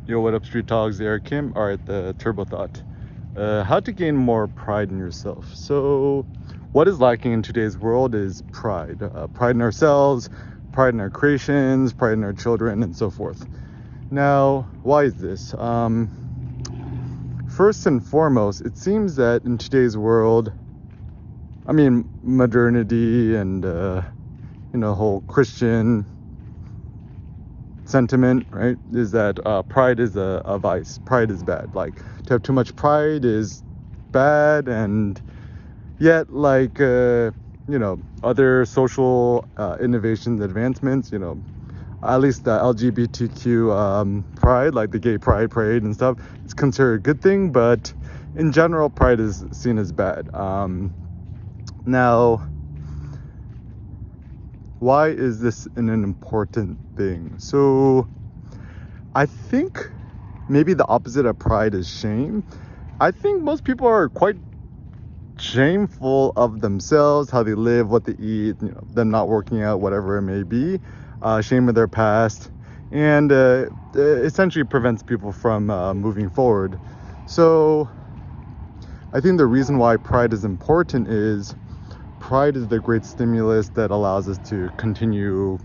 Yo, what up, Street Dogs? Eric Kim. All right, the Turbo Thought. How to gain more pride in yourself. So, what is lacking in today's world is pride. Pride in ourselves, pride in our creations, pride in our children, and so forth. Now, why is this? First and foremost, it seems that in today's world, modernity and, whole Christian sentiment, right, is that pride is a vice. Pride is bad. Like, to have too much pride is bad, and yet, other social innovations, advancements, at least the LGBTQ pride, like the gay pride parade and stuff, it's considered a good thing, but in general, pride is seen as bad. Now, why is this an important thing? So I think maybe the opposite of pride is shame. I think most people are quite shameful of themselves, how they live, what they eat, them not working out, whatever it may be, shame of their past, and essentially prevents people from moving forward. So I think the reason why pride is important is pride is the great stimulus that allows us to continue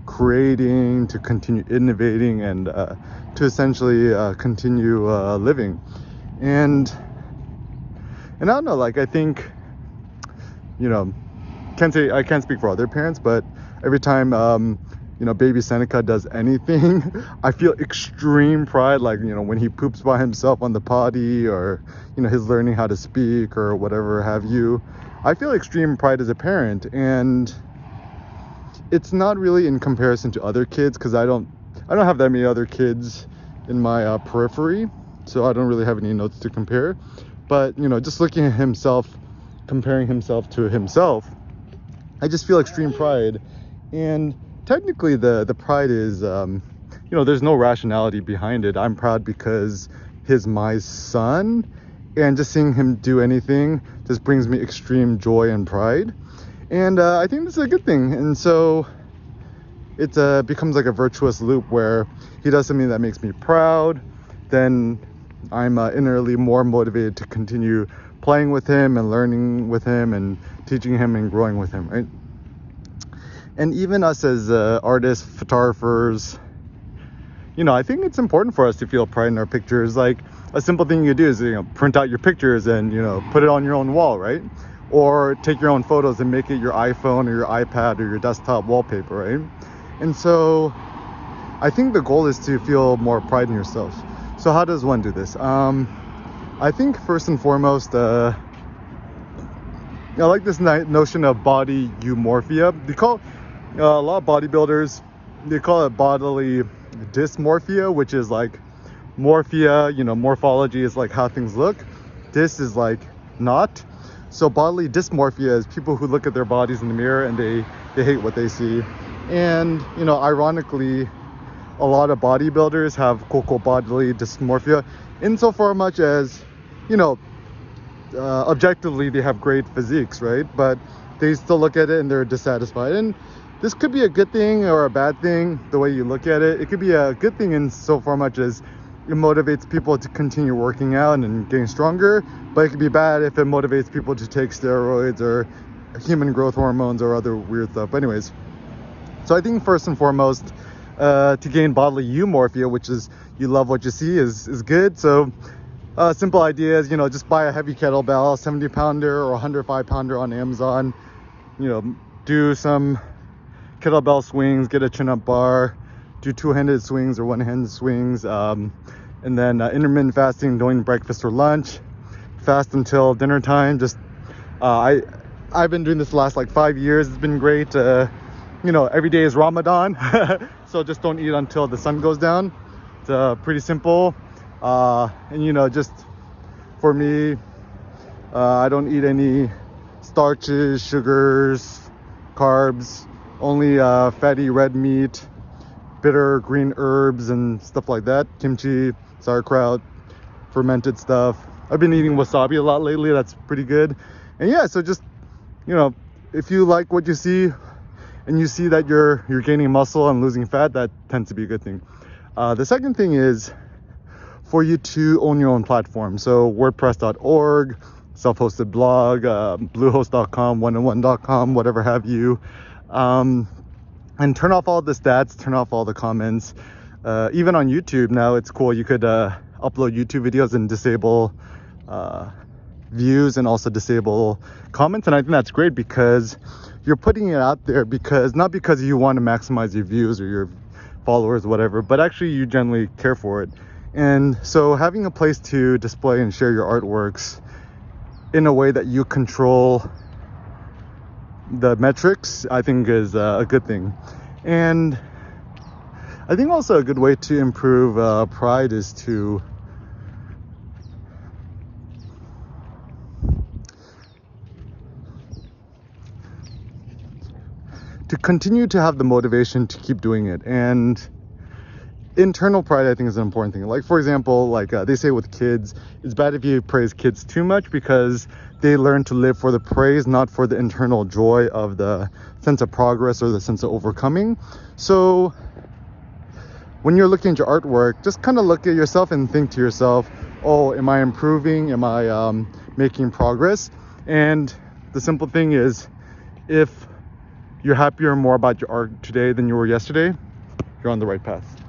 creating, to continue innovating, and to essentially continue living. And I don't know, like, I think, I can't speak for other parents, but every time baby Seneca does anything, I feel extreme pride, like, when he poops by himself on the potty, or his learning how to speak, or whatever have you. I feel extreme pride as a parent, and it's not really in comparison to other kids, because I don't have that many other kids in my periphery, so I don't really have any notes to compare. But just looking at himself, comparing himself to himself, I just feel extreme pride. And technically the pride is there's no rationality behind it. I'm proud because he's my son, and just seeing him do anything just brings me extreme joy and pride. And I think this is a good thing. And so it becomes like a virtuous loop where he does something that makes me proud, then I'm innerly more motivated to continue playing with him and learning with him and teaching him and growing with him, right? And even us as artists, photographers, I think it's important for us to feel pride in our pictures. Like, a simple thing you do is print out your pictures and put it on your own wall, right? Or take your own photos and make it your iPhone or your iPad or your desktop wallpaper, right? And so I think the goal is to feel more pride in yourself. So how does one do this? I think first and foremost, I like this notion of body eumorphia. They call a lot of bodybuilders, they call it bodily dysmorphia, which is like morphia, morphology is like how things look. Dys is like not. So bodily dysmorphia is people who look at their bodies in the mirror and they hate what they see. And ironically, a lot of bodybuilders have quote-unquote bodily dysmorphia, insofar much as objectively they have great physiques, right? But they still look at it and they're dissatisfied. And this could be a good thing or a bad thing, the way you look at it. It could be a good thing insofar much as it motivates people to continue working out and getting stronger, but it could be bad if it motivates people to take steroids or human growth hormones or other weird stuff. But anyways, so I think first and foremost, to gain bodily eumorphia, which is you love what you see, is good. So simple ideas, just buy a heavy kettlebell, 70 pounder or 105 pounder on Amazon, do some kettlebell swings, get a chin-up bar, do two-handed swings or one-handed swings, and then intermittent fasting, don't eat breakfast or lunch, fast until dinner time. Just I've been doing this the last 5 years. It's been great. Every day is Ramadan, so just don't eat until the sun goes down. It's pretty simple. And just for me, I don't eat any starches, sugars, carbs, only fatty red meat, bitter green herbs and stuff like that, kimchi, sauerkraut, fermented stuff. I've been eating wasabi a lot lately. That's pretty good. And yeah, so just if you like what you see and you see that you're gaining muscle and losing fat, that tends to be a good thing. The second thing is for you to own your own platform. So WordPress.org, self-hosted blog, Bluehost.com, 101.com, whatever have you. And turn off all the stats, turn off all the comments. Even on YouTube now, it's cool. You could upload YouTube videos and disable views and also disable comments. And I think that's great because you're putting it out there because not because you want to maximize your views or your followers, whatever, but actually you generally care for it. And so having a place to display and share your artworks in a way that you control the metrics, I think is a good thing. And I think also a good way to improve pride is to continue to have the motivation to keep doing it. And internal pride, I think, is an important thing. Like, for example, like they say with kids, it's bad if you praise kids too much because they learn to live for the praise, not for the internal joy of the sense of progress or the sense of overcoming. So when you're looking at your artwork, just kind of look at yourself and think to yourself, oh, am I improving? Am I making progress? And the simple thing is, if you're happier more about your art today than you were yesterday, you're on the right path.